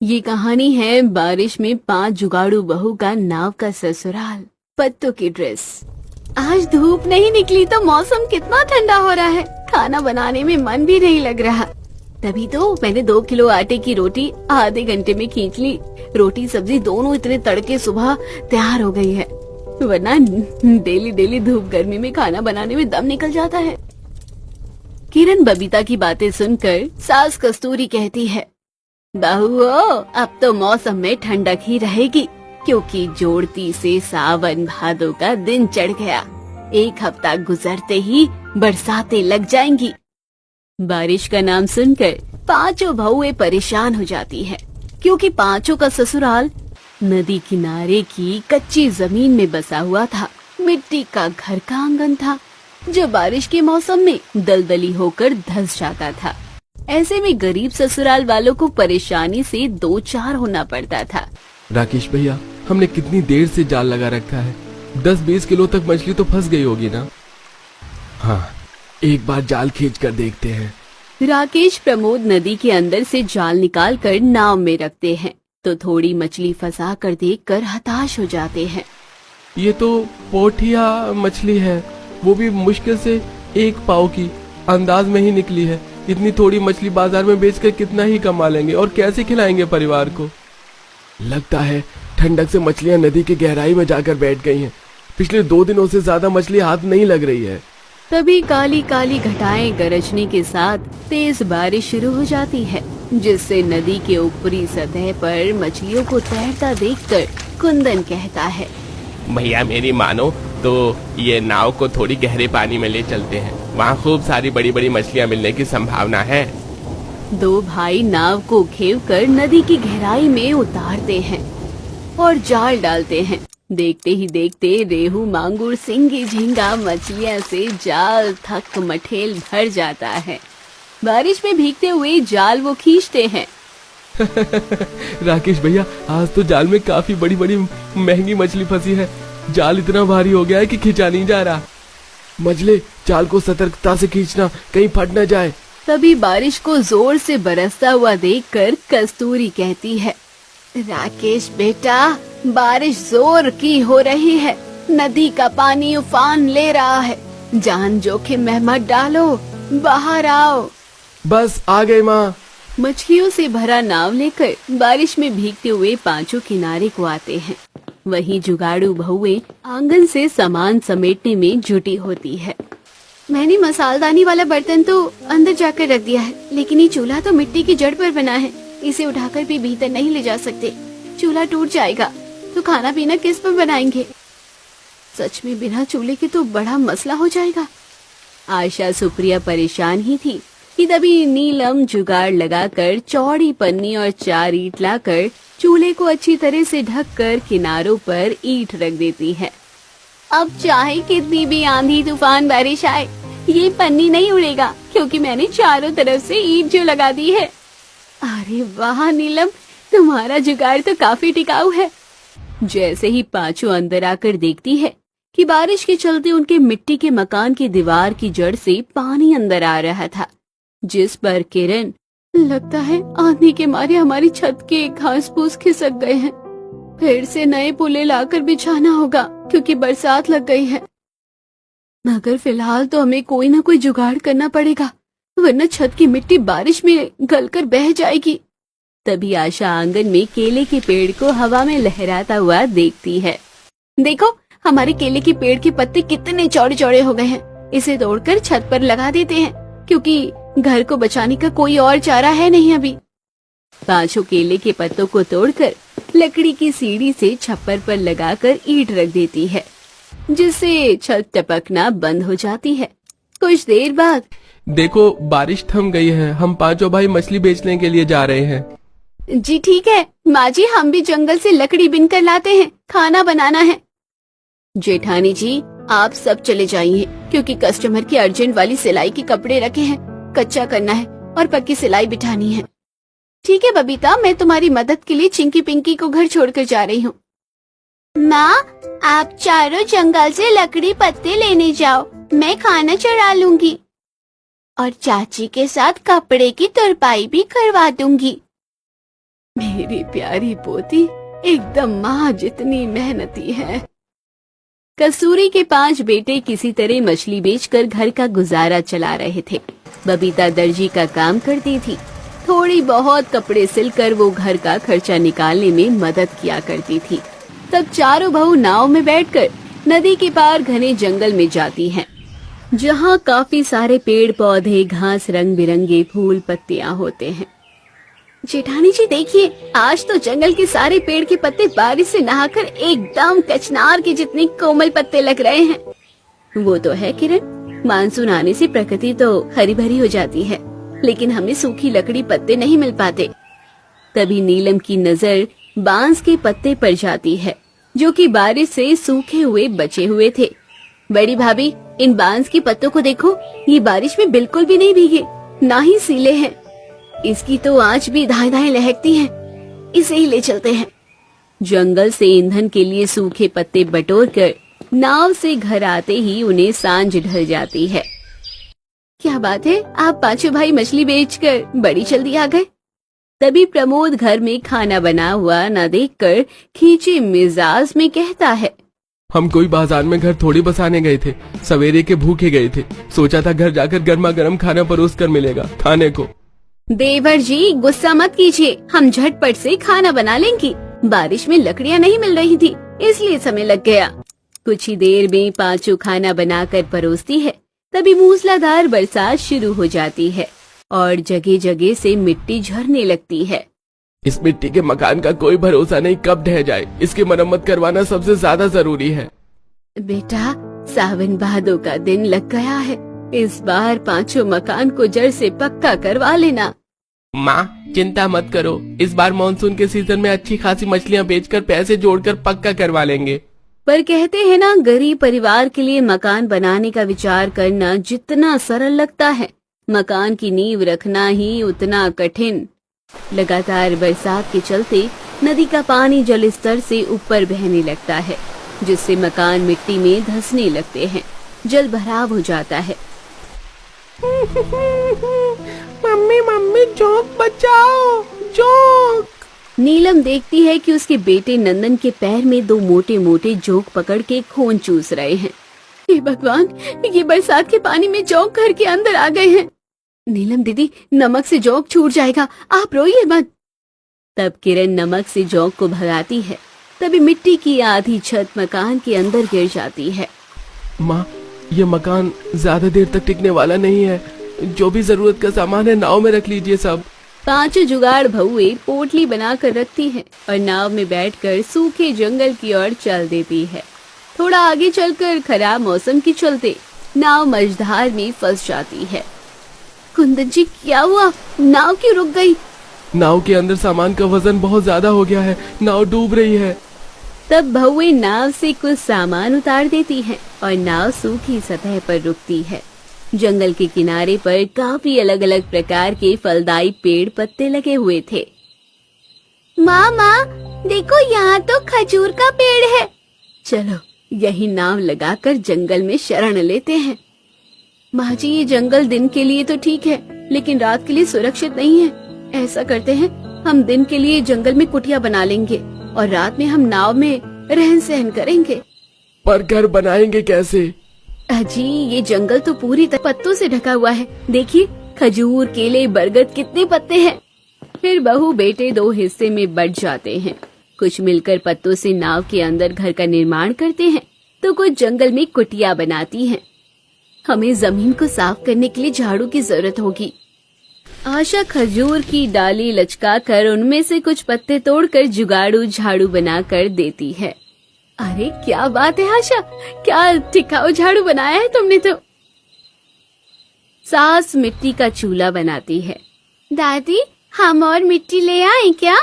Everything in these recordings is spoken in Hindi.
ये कहानी है बारिश में 5 जुगाड़ू बहू का नाव का ससुराल, पत्तों की ड्रेस। आज धूप नहीं निकली तो मौसम कितना ठंडा हो रहा है, खाना बनाने में मन भी नहीं लग रहा। तभी तो मैंने 2 किलो आटे की रोटी आधे घंटे में खींच ली। रोटी सब्जी दोनों इतने तड़के सुबह तैयार हो गई है, वरना डेली डेली धूप गर्मी में खाना बनाने में दम निकल जाता है। किरण बबीता की बातें सुनकर सास कस्तूरी कहती है, बहुओ अब तो मौसम में ठंडक ही रहेगी, क्योंकि जोड़ती से सावन भादो का दिन चढ़ गया। 1 हफ्ता गुजरते ही बरसातें लग जाएंगी। बारिश का नाम सुनकर पांचों बहुएं परेशान हो जाती है, क्योंकि पांचों का ससुराल नदी किनारे की कच्ची जमीन में बसा हुआ था। मिट्टी का घर का आंगन था, जो बारिश के मौसम में दलदली होकर धंस जाता था। ऐसे में गरीब ससुराल वालों को परेशानी से 2-4 होना पड़ता था। राकेश भैया, हमने कितनी देर से जाल लगा रखा है, 10-20 किलो तक मछली तो फंस गई होगी ना। हाँ, एक बार जाल खींच कर देखते हैं। राकेश प्रमोद नदी के अंदर से जाल निकालकर नाव में रखते हैं, तो थोड़ी मछली फंसा कर देखकर हताश हो जाते हैं। ये तो पोठिया मछली है, वो भी मुश्किल से 1 पाव की अंदाज में ही निकली है। इतनी थोड़ी मछली बाजार में बेचकर कितना ही कमा लेंगे और कैसे खिलाएंगे परिवार को। लगता है ठंडक से मछलियां नदी की गहराई में जाकर बैठ गई हैं। पिछले 2 दिनों से ज्यादा मछली हाथ नहीं लग रही है। तभी काली काली घटाएं गरजने के साथ तेज बारिश शुरू हो जाती है, जिससे नदी के ऊपरी सतह पर मछलियों को तैरता देखकर कुंदन कहता है, भैया मेरी मानो तो ये नाव को थोड़ी गहरे पानी में ले चलते हैं, वहाँ खूब सारी बड़ी बड़ी मछलियाँ मिलने की संभावना है। 2 भाई नाव को खेवकर नदी की गहराई में उतारते हैं और जाल डालते हैं। देखते ही देखते रेहू, मांगुर, सिंगी, झींगा मछलियाँ से जाल थक मठेल भर जाता है। बारिश में भीगते हुए जाल वो खींचते हैं। राकेश भैया, आज तो जाल में काफी बड़ी बड़ी महंगी मछली फंसी है। जाल इतना भारी हो गया है कि खींचा नहीं जा रहा। मजले, जाल को सतर्कता से खींचना, कहीं फट न जाए। तभी बारिश को जोर से बरसता हुआ देखकर कस्तूरी कहती है, राकेश बेटा, बारिश जोर की हो रही है, नदी का पानी उफान ले रहा है, जान जोखिम में मत डालो, बाहर आओ। बस आ गए माँ। मछलियों से भरा नाव लेकर बारिश में भीगते हुए पांचों किनारे को आते हैं। वहीं जुगाड़ू बहुएं आंगन से सामान समेटने में जुटी होती है। मैंने मसालदानी वाला बर्तन तो अंदर जाकर रख दिया है, लेकिन ये चूल्हा तो मिट्टी की जड़ पर बना है, इसे उठाकर भी भीतर नहीं ले जा सकते। चूल्हा टूट जाएगा तो खाना पीना किस पर बनाएंगे? सच में बिना चूल्हे के तो बड़ा मसला हो जाएगा। आशा सुप्रिया परेशान ही थी कि तभी नीलम जुगाड़ लगाकर चौड़ी पन्नी और 4 ईंट लाकर चूल्हे को अच्छी तरह से ढककर किनारों पर ईंट रख देती है। अब चाहे कितनी भी आंधी तूफान बारिश आए, ये पन्नी नहीं उड़ेगा, क्योंकि मैंने चारों तरफ से ईंट जो लगा दी है। अरे वाह नीलम, तुम्हारा जुगाड़ तो काफी टिकाऊ है। जैसे ही पांचों अंदर आकर देखती है कि बारिश के चलते उनके मिट्टी के मकान की दीवार की जड़ से पानी अंदर आ रहा था, जिस पर किरण, लगता है आंधी के मारे हमारी छत के घास फूस खिसक गए हैं, फिर से नए पुले लाकर बिछाना होगा, क्योंकि बरसात लग गई है। मगर फिलहाल तो हमें कोई ना कोई जुगाड़ करना पड़ेगा, वरना छत की मिट्टी बारिश में गलकर बह जाएगी। तभी आशा आंगन में केले के पेड़ को हवा में लहराता हुआ देखती है। देखो, हमारे केले के पेड़ के पत्ते कितने चौड़े चौड़े हो गए हैं, इसे तोड़कर छत पर लगा देते हैं, क्योंकि घर को बचाने का कोई और चारा है नहीं अभी। पांचों केले के पत्तों को तोड़कर लकड़ी की सीढ़ी से छप्पर पर लगाकर ईंट रख देती है, जिससे छत टपकना बंद हो जाती है। कुछ देर बाद, देखो बारिश थम गई है, हम पांचों भाई मछली बेचने के लिए जा रहे हैं। जी ठीक है माँ जी, हम भी जंगल से लकड़ी बिन कर लाते हैं, खाना बनाना है। जेठानी जी, आप सब चले जाइए, क्योंकि कस्टमर की अर्जेंट वाली सिलाई के कपड़े रखे हैं, कच्चा करना है और पक्की सिलाई बिठानी है। ठीक है बबीता, मैं तुम्हारी मदद के लिए चिंकी पिंकी को घर छोड़कर जा रही हूँ। माँ, आप चारों जंगल से लकड़ी पत्ते लेने जाओ, मैं खाना चढ़ा लूंगी और चाची के साथ कपड़े की तुरपाई भी करवा दूंगी। मेरी प्यारी पोती एकदम माँ जितनी मेहनती है। कस्तूरी के 5 बेटे किसी तरह मछली बेचकर घर का गुजारा चला रहे थे। बबीता दर्जी का काम करती थी। थोड़ी बहुत कपड़े सिलकर वो घर का खर्चा निकालने में मदद किया करती थी। तब चारों बहू नाव में बैठकर नदी के पार घने जंगल में जाती हैं, जहाँ काफी सारे पेड़ पौधे, घास, रंग बिरंगे फूल पत्तियां होते हैं। जेठानी जी देखिए, आज तो जंगल के सारे पेड़ के पत्ते बारिश से नहाकर एकदम कचनार के जितने कोमल पत्ते लग रहे हैं। वो तो है किरण, मानसून आने से प्रकृति तो हरी भरी हो जाती है, लेकिन हमें सूखी लकड़ी पत्ते नहीं मिल पाते। तभी नीलम की नजर बांस के पत्ते पर जाती है, जो कि बारिश से सूखे हुए बचे हुए थे। बड़ी भाभी, इन बांस के पत्तों को देखो, ये बारिश में बिल्कुल भी नहीं भीगे, ना ही सीले हैं। इसकी तो आंच भी दाएं दाएं लहकती है, इसे ही ले चलते हैं। जंगल से ईंधन के लिए सूखे पत्ते बटोरकर नाव से घर आते ही उन्हें सांझ ढल जाती है। क्या बात है, आप पांचों भाई मछली बेचकर बड़ी जल्दी आ गए। तभी प्रमोद घर में खाना बना हुआ न देखकर खींचे मिजाज में कहता है, हम कोई बाजार में घर थोड़ी बसाने गए थे, सवेरे के भूखे गए थे। सोचा था घर जाकर गर्मा गर्म खाना परोस कर मिलेगा खाने को। देवर जी गुस्सा मत कीजिए, हम झटपट से खाना बना लेंगे। बारिश में लकड़ियां नहीं मिल रही थी, इसलिए समय लग गया। कुछ ही देर में पांचों खाना बनाकर परोसती है। तभी मूसलाधार बरसात शुरू हो जाती है और जगह जगह से मिट्टी झरने लगती है। इस मिट्टी के मकान का कोई भरोसा नहीं, कब ढह जाए। इसकी मरम्मत करवाना सबसे ज्यादा जरूरी है। बेटा, सावन भादों का दिन लग गया है, इस बार पांचों मकान को जड़ से पक्का करवा लेना। माँ चिंता मत करो, इस बार मानसून के सीजन में अच्छी खासी मछलियाँ बेचकर पैसे जोड़कर पक्का करवा लेंगे। पर कहते हैं ना, गरीब परिवार के लिए मकान बनाने का विचार करना जितना सरल लगता है, मकान की नींव रखना ही उतना कठिन। लगातार बरसात के चलते नदी का पानी जल स्तर से ऊपर बहने लगता है, जिससे मकान मिट्टी में धंसने लगते हैं, जल भराव हो जाता है। मम्मी मम्मी जोक बचाओ, जोक। नीलम देखती है कि उसके बेटे नंदन के पैर में 2 मोटे मोटे जोक पकड़ के खून चूस रहे हैं। हे भगवान, ये बरसात के पानी में जोक घर के अंदर आ गए हैं। नीलम दीदी, नमक से जोक छूट जाएगा, आप रोइए मत। तब किरण नमक से जोक को भगाती है। तभी मिट्टी की आधी छत मकान के अंदर गिर जाती है। माँ, ये मकान ज्यादा देर तक टिकने वाला नहीं है। जो भी जरूरत का सामान है नाव में रख लीजिए सब। पांचों जुगाड़ बहुएं पोटली बनाकर रखती हैं और नाव में बैठकर सूखे जंगल की ओर चल देती है। थोड़ा आगे चलकर खराब मौसम के चलते नाव मझधार में फंस जाती है। कुंदन जी, क्या हुआ? नाव क्यों रुक गई? नाव के अंदर सामान का वजन बहुत ज्यादा हो गया है, नाव डूब रही है। तब बहुएं नाव से कुछ सामान उतार देती हैं और नाव सूखी सतह पर रुकती है। जंगल के किनारे पर काफी अलग अलग प्रकार के फलदायी पेड़ पत्ते लगे हुए थे। माँ, देखो यहाँ तो खजूर का पेड़ है। चलो यही नाव लगाकर जंगल में शरण लेते हैं। माँ जी, ये जंगल दिन के लिए तो ठीक है, लेकिन रात के लिए सुरक्षित नहीं है। ऐसा करते हैं, हम दिन के लिए जंगल में कुटिया बना लेंगे और रात में हम नाव में रहन सहन करेंगे। पर घर बनाएंगे कैसे? अजी, ये जंगल तो पूरी तरह पत्तों से ढका हुआ है। देखिए, खजूर, केले, बरगद कितने पत्ते हैं। फिर बहू बेटे 2 हिस्से में बट जाते हैं। कुछ मिलकर पत्तों से नाव के अंदर घर का निर्माण करते हैं, तो कुछ जंगल में कुटिया बनाती हैं। हमें जमीन को साफ करने के लिए झाड़ू की जरूरत होगी। आशा खजूर की डाली लचकाकर उनमें से कुछ पत्ते तोड़कर जुगाड़ू झाड़ू बनाकर देती है। अरे क्या बात है आशा, क्या टिकाऊ झाड़ू बनाया है तुमने तो। सास मिट्टी का चूल्हा बनाती है। दादी, हम और मिट्टी ले आए क्या?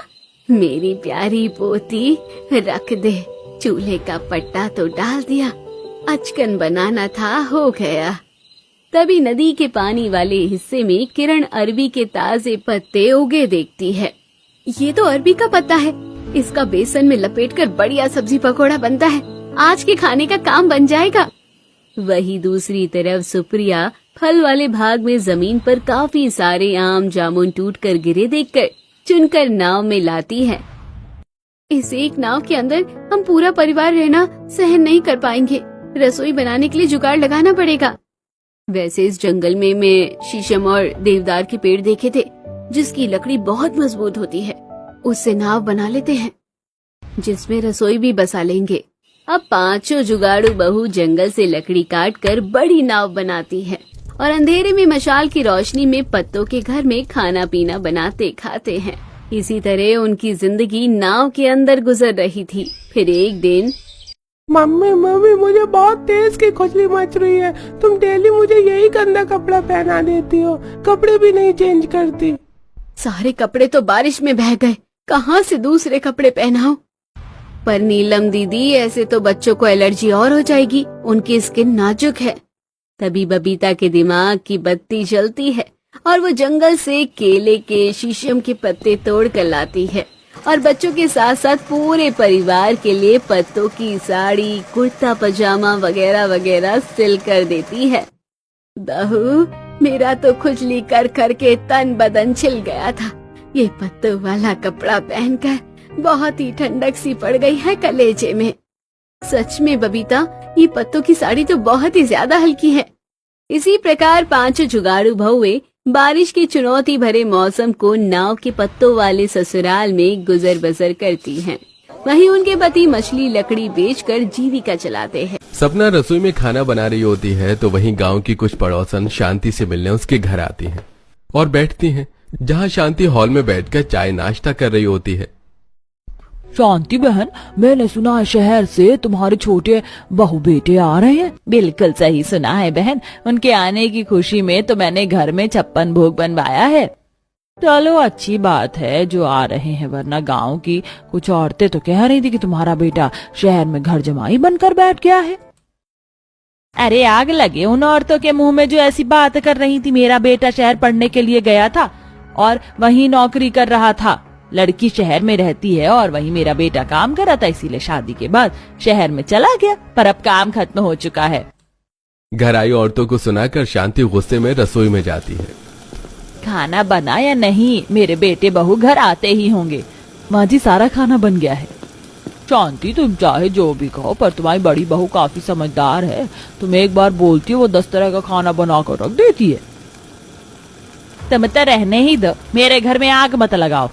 मेरी प्यारी पोती, रख दे, चूल्हे का पट्टा तो डाल दिया, अचकन बनाना था, हो गया। तभी नदी के पानी वाले हिस्से में किरण अरबी के ताजे पत्ते उगे देखती है। ये तो अरबी का पत्ता है, इसका बेसन में लपेटकर बढ़िया सब्जी पकौड़ा बनता है, आज के खाने का काम बन जाएगा। वही दूसरी तरफ सुप्रिया फल वाले भाग में जमीन पर काफी सारे आम जामुन टूटकर गिरे देखकर चुनकर नाव में लाती है। इस एक नाव के अंदर हम पूरा परिवार रहना सहन नहीं कर पाएंगे, रसोई बनाने के लिए जुगाड़ लगाना पड़ेगा। वैसे इस जंगल में मैं शीशम और देवदार के पेड़ देखे थे, जिसकी लकड़ी बहुत मजबूत होती है। उससे नाव बना लेते हैं, जिसमें रसोई भी बसा लेंगे। अब पांचों जुगाड़ू बहू जंगल से लकड़ी काट कर बड़ी नाव बनाती है और अंधेरे में मशाल की रोशनी में पत्तों के घर में खाना पीना बनाते खाते हैं। इसी तरह उनकी जिंदगी नाव के अंदर गुजर रही थी। फिर एक दिन, मम्मी मम्मी मुझे बहुत तेज की खुजली मच रही है। तुम डेली मुझे यही गंदा कपड़ा पहना देती हो, कपड़े भी नहीं चेंज करती। सारे कपड़े तो बारिश में बह गए, कहाँ से दूसरे कपड़े पहनाऊं? पर नीलम दीदी, ऐसे तो बच्चों को एलर्जी और हो जाएगी, उनकी स्किन नाजुक है। तभी बबीता के दिमाग की बत्ती जलती है और वो जंगल से केले के शीशम के पत्ते तोड़ कर लाती है और बच्चों के साथ साथ पूरे परिवार के लिए पत्तों की साड़ी, कुर्ता पजामा वगैरह वगैरह सिल कर देती है। बहू, मेरा तो खुजली कर कर के तन बदन छिल गया था। ये पत्तों वाला कपड़ा पहनकर बहुत ही ठंडक सी पड़ गई है कलेजे में। सच में बबीता, ये पत्तों की साड़ी तो बहुत ही ज्यादा हल्की है। इसी प्रकार पांचों जुगाड़ू बहुएं बारिश की चुनौती भरे मौसम को नाव के पत्तों वाले ससुराल में गुजर बसर करती हैं। वहीं उनके पति मछली लकड़ी बेचकर जीविका चलाते हैं। सपना रसोई में खाना बना रही होती है तो वहीं गांव की कुछ पड़ोसन शांति से मिलने उसके घर आती हैं और बैठती हैं, जहां शांति हॉल में बैठकर चाय नाश्ता कर रही होती है। शांति बहन, मैंने सुना है शहर से तुम्हारे छोटे बहू बेटे आ रहे हैं। बिल्कुल सही सुना है बहन, उनके आने की खुशी में तो मैंने घर में 56 भोग बनवाया है। चलो अच्छी बात है जो आ रहे हैं, वरना गांव की कुछ औरतें तो कह रही थी कि तुम्हारा बेटा शहर में घर जमाई बनकर बैठ गया है। अरे आग लगे उन औरतों के मुंह में जो ऐसी बात कर रही थी। मेरा बेटा शहर पढ़ने के लिए गया था और वहीं नौकरी कर रहा था। लड़की शहर में रहती है और वहीं मेरा बेटा काम कर रहा था, इसीलिए शादी के बाद शहर में चला गया, पर अब काम खत्म हो चुका है। घर आई औरतों को सुनाकर शांति गुस्से में रसोई में जाती है। खाना बना या नहीं, मेरे बेटे बहू घर आते ही होंगे। माँ जी, सारा खाना बन गया है। शांति, तुम चाहे जो भी कहो, पर तुम्हारी बड़ी बहू काफी समझदार है। तुम एक बार बोलती हो वो 10 तरह का खाना बना कर रख देती है। तुम तो रहने ही दो, मेरे घर में आग मत लगाओ।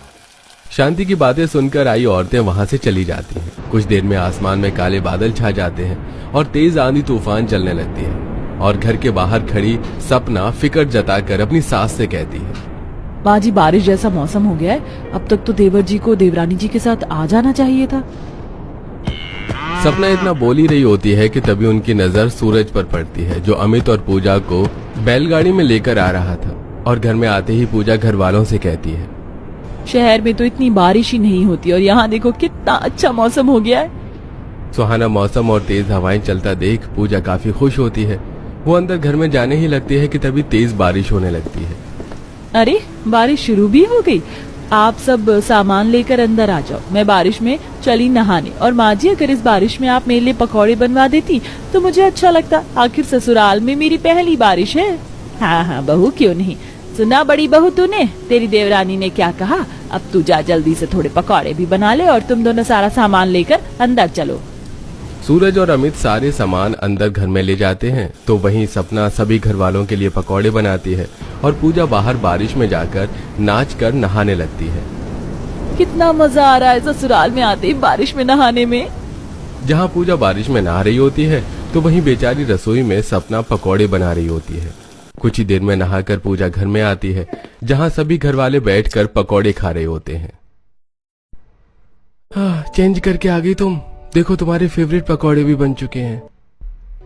शांति की बातें सुनकर आई औरतें वहां से चली जाती हैं। कुछ देर में आसमान में काले बादल छा जाते हैं और तेज आंधी तूफान चलने लगती है और घर के बाहर खड़ी सपना फिक्र जताकर अपनी सास से कहती है, माँ जी, बारिश जैसा मौसम हो गया है, अब तक तो देवर जी को देवरानी जी के साथ आ जाना चाहिए था। सपना इतना बोल ही रही होती है कि तभी उनकी नजर सूरज पर पड़ती है, जो अमित और पूजा को बैलगाड़ी में लेकर आ रहा था। और घर में आते ही पूजा घर वालों से कहती है, शहर में तो इतनी बारिश ही नहीं होती और यहाँ देखो कितना अच्छा मौसम हो गया है। सुहाना मौसम और तेज हवाएं चलता देख पूजा काफी खुश होती है। वो अंदर घर में जाने ही लगती है कि तभी तेज बारिश होने लगती है। अरे, बारिश शुरू भी हो गई। आप सब सामान लेकर अंदर आ जाओ, मैं बारिश में चली नहाने। और माँ जी, अगर इस बारिश में आप मेरे लिए पकौड़े बनवा देती तो मुझे अच्छा लगता, आखिर ससुराल में मेरी पहली बारिश है। हाँ हाँ बहू, क्यों नहीं। सुना बड़ी बहू तूने, तेरी देवरानी ने क्या कहा। अब तू जा, जल्दी से थोड़े पकौड़े भी बना ले और तुम दोनों सारा सामान लेकर अंदर चलो। सूरज और अमित सारे सामान अंदर घर में ले जाते हैं तो वहीं सपना सभी घर वालों के लिए पकौड़े बनाती है और पूजा बाहर बारिश में जाकर नाच कर नहाने लगती है। कितना मजा आ रहा है ससुराल में आते ही बारिश में नहाने में। जहाँ पूजा बारिश में नहा रही होती है तो वहीं बेचारी रसोई में सपना पकौड़े बना रही होती है। कुछ ही देर में नहाकर पूजा घर में आती है, जहाँ सभी घर वाले बैठकर पकौड़े खा रहे होते हैं। चेंज करके आ गई तुम, देखो तुम्हारे फेवरेट पकौड़े भी बन चुके हैं।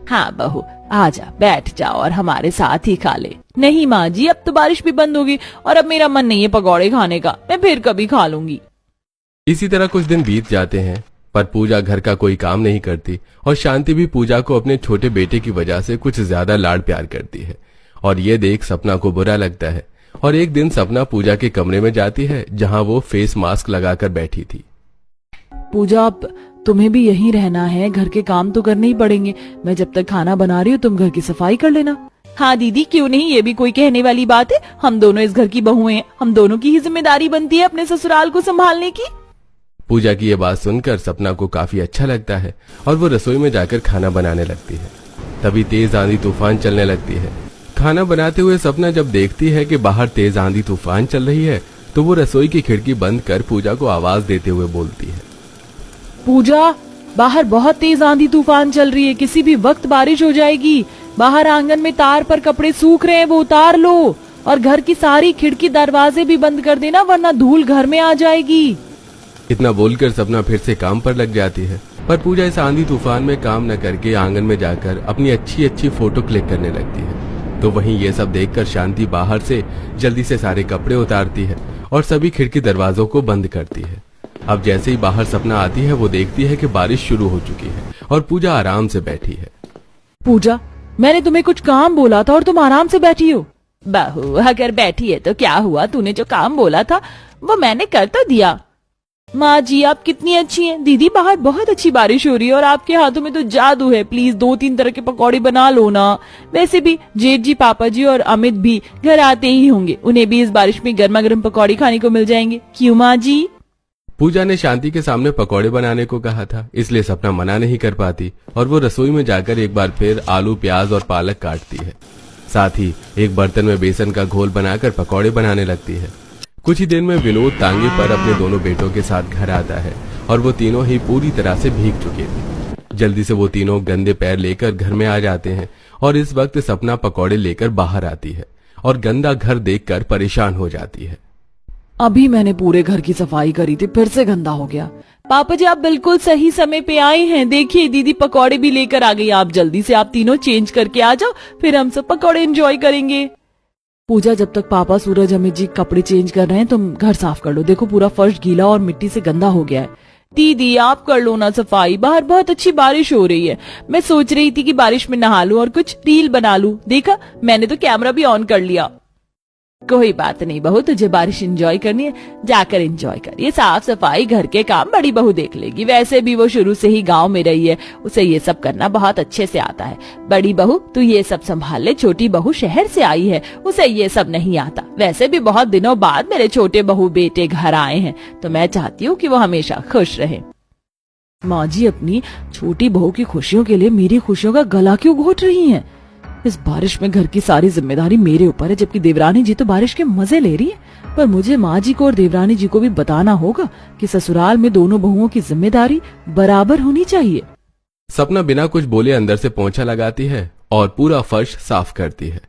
हाँ बहू, आजा बैठ जाओ और हमारे साथ ही खा ले। नहीं माँ जी, अब तो बारिश भी बंद होगी और अब मेरा मन नहीं है पकौड़े खाने का, मैं फिर कभी खा लूंगी। इसी तरह कुछ दिन बीत जाते हैं, पर पूजा घर का कोई काम नहीं करती और शांति भी पूजा को अपने छोटे बेटे की वजह से कुछ ज्यादा लाड प्यार करती है। और ये देख सपना को बुरा लगता है और एक दिन सपना पूजा के कमरे में जाती है, जहाँ वो फेस मास्क लगाकर बैठी थी। पूजा, अब तुम्हें भी यहीं रहना है, घर के काम तो करने ही पड़ेंगे। मैं जब तक खाना बना रही हूँ तुम घर की सफाई कर लेना। हाँ दीदी, क्यों नहीं, ये भी कोई कहने वाली बात है। हम दोनों इस घर की बहुएं हैं, हम दोनों की ही जिम्मेदारी बनती है अपने ससुराल को संभालने की। पूजा की ये बात सुनकर सपना को काफी अच्छा लगता है और वो रसोई में जाकर खाना बनाने लगती है। तभी तेज आंधी तूफान चलने लगती है। खाना बनाते हुए सपना जब देखती है कि बाहर तेज आंधी तूफान चल रही है तो वो रसोई की खिड़की बंद कर पूजा को आवाज देते हुए बोलती है, पूजा, बाहर बहुत तेज आंधी तूफान चल रही है, किसी भी वक्त बारिश हो जाएगी। बाहर आंगन में तार पर कपड़े सूख रहे हैं, वो उतार लो, और घर की सारी खिड़की दरवाजे भी बंद कर देना, वरना धूल घर में आ जाएगी। इतना बोलकर सपना फिर से काम पर लग जाती है। पर पूजा इस आंधी तूफान में काम न करके आंगन में जाकर अपनी अच्छी अच्छी फोटो क्लिक करने लगती है। तो वहीं ये सब देखकर शांति बाहर से जल्दी से सारे कपड़े उतारती है और सभी खिड़की दरवाजों को बंद करती है। अब जैसे ही बाहर सपना आती है वो देखती है कि बारिश शुरू हो चुकी है और पूजा आराम से बैठी है। पूजा, मैंने तुम्हें कुछ काम बोला था और तुम आराम से बैठी हो। बहू, अगर बैठी है तो क्या हुआ, तूने जो काम बोला था वो मैंने कर तो दिया। माँ जी, आप कितनी अच्छी हैं। दीदी, बाहर बहुत अच्छी बारिश हो रही है और आपके हाथों में तो जादू है। प्लीज 2-3 तरह के पकौड़े बना लो ना। वैसे भी जेठ जी, पापा जी और अमित भी घर आते ही होंगे, उन्हें भी इस बारिश में गर्मा गर्म पकौड़े खाने को मिल जाएंगे। क्यों माँ जी? पूजा ने शांति के सामने पकौड़े बनाने को कहा था, इसलिए सपना मना नहीं कर पाती और वो रसोई में जाकर एक बार फिर आलू, प्याज और पालक काटती है। साथ ही एक बर्तन में बेसन का घोल बनाकर पकौड़े बनाने लगती है। कुछ ही देर में विनोद तांगे पर अपने दोनों बेटों के साथ घर आता है और वो तीनों ही पूरी तरह से भीग चुके थे। जल्दी से वो तीनों गंदे पैर लेकर घर में आ जाते हैं और इस वक्त सपना पकौड़े लेकर बाहर आती है और गंदा घर देखकर परेशान हो जाती है। अभी मैंने पूरे घर की सफाई करी थी, फिर से गंदा हो गया। पापा जी, आप बिल्कुल सही समय पे आए हैं। देखिए दीदी पकौड़े भी लेकर आ गई। आप जल्दी से आप तीनों चेंज करके आ जाओ, फिर हम सब पकौड़े एंजॉय करेंगे। पूजा, जब तक पापा, सूरज, अमित जी कपड़े चेंज कर रहे हैं तुम घर साफ कर लो। देखो पूरा फर्श गीला और मिट्टी से गंदा हो गया है। दीदी, आप कर लो ना सफाई, बाहर बहुत अच्छी बारिश हो रही है। मैं सोच रही थी कि बारिश में नहा लूं और कुछ रील बना लूं। देखा, मैंने तो कैमरा भी ऑन कर लिया। कोई बात नहीं बहू, तुझे बारिश एंजॉय करनी है, जाकर एंजॉय कर। ये साफ सफाई घर के काम बड़ी बहू देख लेगी। वैसे भी वो शुरू से ही गांव में रही है, उसे ये सब करना बहुत अच्छे से आता है। बड़ी बहू तू ये सब संभाल ले, छोटी बहू शहर से आई है, उसे ये सब नहीं आता। वैसे भी बहुत दिनों बाद मेरे छोटे बहू बेटे घर आए हैं, तो मैं चाहती हूँ कि वो हमेशा खुश रहे। माँ जी, अपनी छोटी बहू की खुशियों के लिए मेरी खुशियों का गला क्यों घोट रही हैं? इस बारिश में घर की सारी जिम्मेदारी मेरे ऊपर है, जबकि देवरानी जी तो बारिश के मजे ले रही है। पर मुझे माँ जी को और देवरानी जी को भी बताना होगा कि ससुराल में दोनों बहुओं की जिम्मेदारी बराबर होनी चाहिए। सपना बिना कुछ बोले अंदर से पोंछा लगाती है और पूरा फर्श साफ करती है।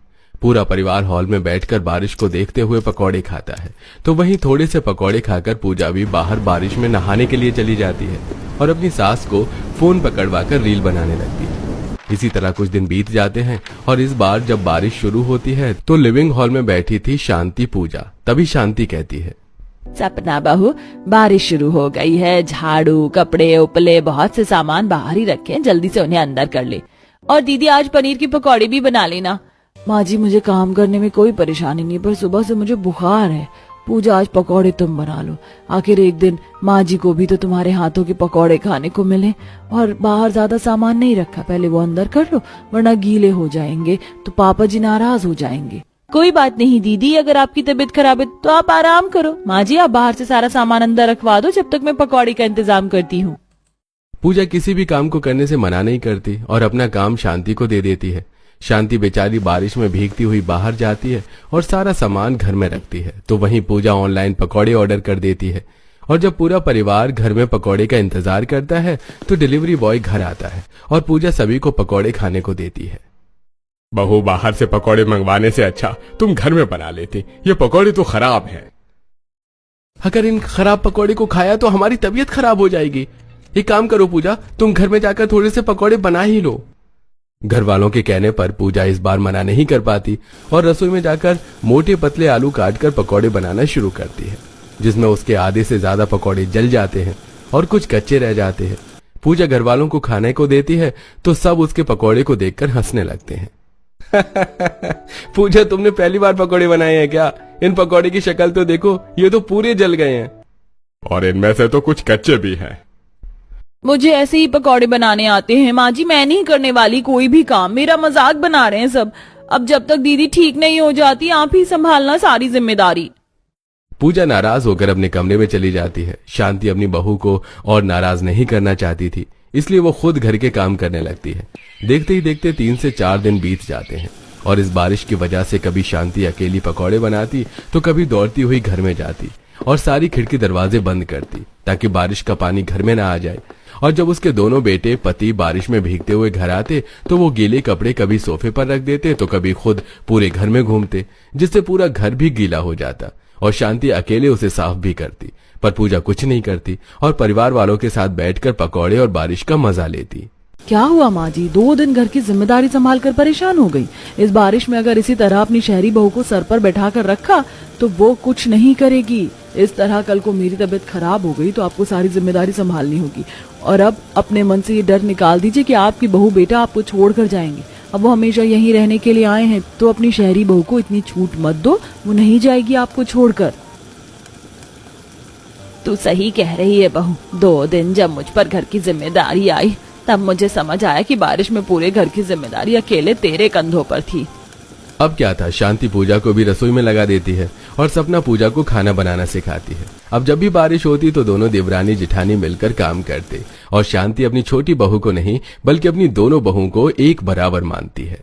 पूरा परिवार हॉल में बैठकर बारिश को देखते हुए पकौड़े खाता है। तो वहीं थोड़े से पकौड़े खाकर पूजा भी बाहर बारिश में नहाने के लिए चली जाती है और अपनी सास को फोन पकड़वाकर रील बनाने लगती है। इसी तरह कुछ दिन बीत जाते हैं और इस बार जब बारिश शुरू होती है तो लिविंग हॉल में बैठी थी शांति पूजा। तभी शांति कहती है, सपना बहू, बारिश शुरू हो गई है। झाड़ू, कपड़े, उपले, बहुत से सामान बाहर ही रखे हैं, जल्दी से उन्हें अंदर कर ले। और दीदी, आज पनीर की पकौड़े भी बना लेना। माँ जी, मुझे काम करने में कोई परेशानी नहीं, पर सुबह से मुझे बुखार है। पूजा, आज पकौड़े तुम बना लो, आखिर एक दिन माँ जी को भी तो तुम्हारे हाथों के पकौड़े खाने को मिले। और बाहर ज्यादा सामान नहीं रखा, पहले वो अंदर कर लो, वरना गीले हो जाएंगे तो पापा जी नाराज हो जाएंगे। कोई बात नहीं दीदी, अगर आपकी तबीयत खराब है तो आप आराम करो। माँ जी, आप बाहर से सारा सामान अंदर रखवा दो, जब तक मैं पकौड़े का इंतजाम करती हूँ। पूजा किसी भी काम को करने से मना नहीं करती और अपना काम शांति को दे देती है। शांति बेचारी बारिश में भीगती हुई बाहर जाती है और सारा सामान घर में रखती है। तो वहीं पूजा ऑनलाइन पकौड़े ऑर्डर कर देती है और जब पूरा परिवार घर में पकौड़े का इंतजार करता है तो डिलीवरी बॉय घर आता है और पूजा सभी को पकौड़े खाने को देती है। बहू, बाहर से पकौड़े मंगवाने से अच्छा तुम घर में बना लेती, ये पकौड़े तो खराब हैं। अगर इन खराब पकौड़े को खाया तो हमारी तबीयत खराब हो जाएगी। एक काम करो पूजा, तुम घर में जाकर थोड़े से पकौड़े बना ही लो। घर वालों के कहने पर पूजा इस बार मना नहीं कर पाती और रसोई में जाकर मोटे पतले आलू काटकर पकौड़े बनाना शुरू करती है, जिसमें उसके आधे से ज्यादा पकौड़े जल जाते हैं और कुछ कच्चे रह जाते हैं। पूजा घर वालों को खाने को देती है तो सब उसके पकौड़े को देखकर हंसने लगते हैं। पूजा, तुमने पहली बार पकौड़े बनाए हैं क्या? इन पकौड़े की शक्ल तो देखो, ये तो पूरे जल गए हैं। और इनमें से तो कुछ कच्चे भी हैं। मुझे ऐसे ही पकौड़े बनाने आते हैं माँ जी, मैं नहीं करने वाली कोई भी काम। मेरा मजाक बना रहे हैं सब। अब जब तक दीदी ठीक नहीं हो जाती आप ही संभालना सारी जिम्मेदारी। पूजा नाराज होकर अपने कमरे में चली जाती है। शांति अपनी बहू को और नाराज नहीं करना चाहती थी, इसलिए वो खुद घर के काम करने लगती है। देखते ही देखते 3 से 4 दिन बीत जाते हैं और इस बारिश की वजह से कभी शांति अकेली पकौड़े बनाती तो कभी दौड़ती हुई घर में जाती और सारी खिड़की दरवाजे बंद करती ताकि बारिश का पानी घर में ना आ जाए। और जब उसके दोनों बेटे पति बारिश में भीगते हुए घर आते तो वो गीले कपड़े कभी सोफे पर रख देते तो कभी खुद पूरे घर में घूमते, जिससे पूरा घर भी गीला हो जाता और शांति अकेले उसे साफ भी करती। पर पूजा कुछ नहीं करती और परिवार वालों के साथ बैठकर पकौड़े और बारिश का मजा लेती। क्या हुआ माँ जी, 2 दिन घर की जिम्मेदारी संभाल कर परेशान हो गई। इस बारिश में अगर इसी तरह अपनी शहरी बहू को सर पर बैठा कर रखा तो वो कुछ नहीं करेगी। इस तरह कल को मेरी तबीयत खराब हो गई तो आपको सारी जिम्मेदारी संभालनी होगी। और अब अपने मन से ये डर निकाल दीजिए कि आपकी बहू बेटा आपको छोड़ कर जाएंगे। अब वो हमेशा यहीं रहने के लिए आए हैं तो अपनी शहरी बहू को इतनी छूट मत दो, वो नहीं जाएगी आपको छोड़कर। तू सही कह रही है बहू, 2 दिन जब मुझ पर घर की जिम्मेदारी आई तब मुझे समझ आया कि बारिश में पूरे घर की जिम्मेदारी अकेले तेरे कंधों पर थी। अब क्या था, शांति पूजा को भी रसोई में लगा देती है और सपना पूजा को खाना बनाना सिखाती है। अब जब भी बारिश होती तो दोनों देवरानी जिठानी मिलकर काम करते और शांति अपनी छोटी बहू को नहीं बल्कि अपनी दोनों बहुओं को एक बराबर मानती है।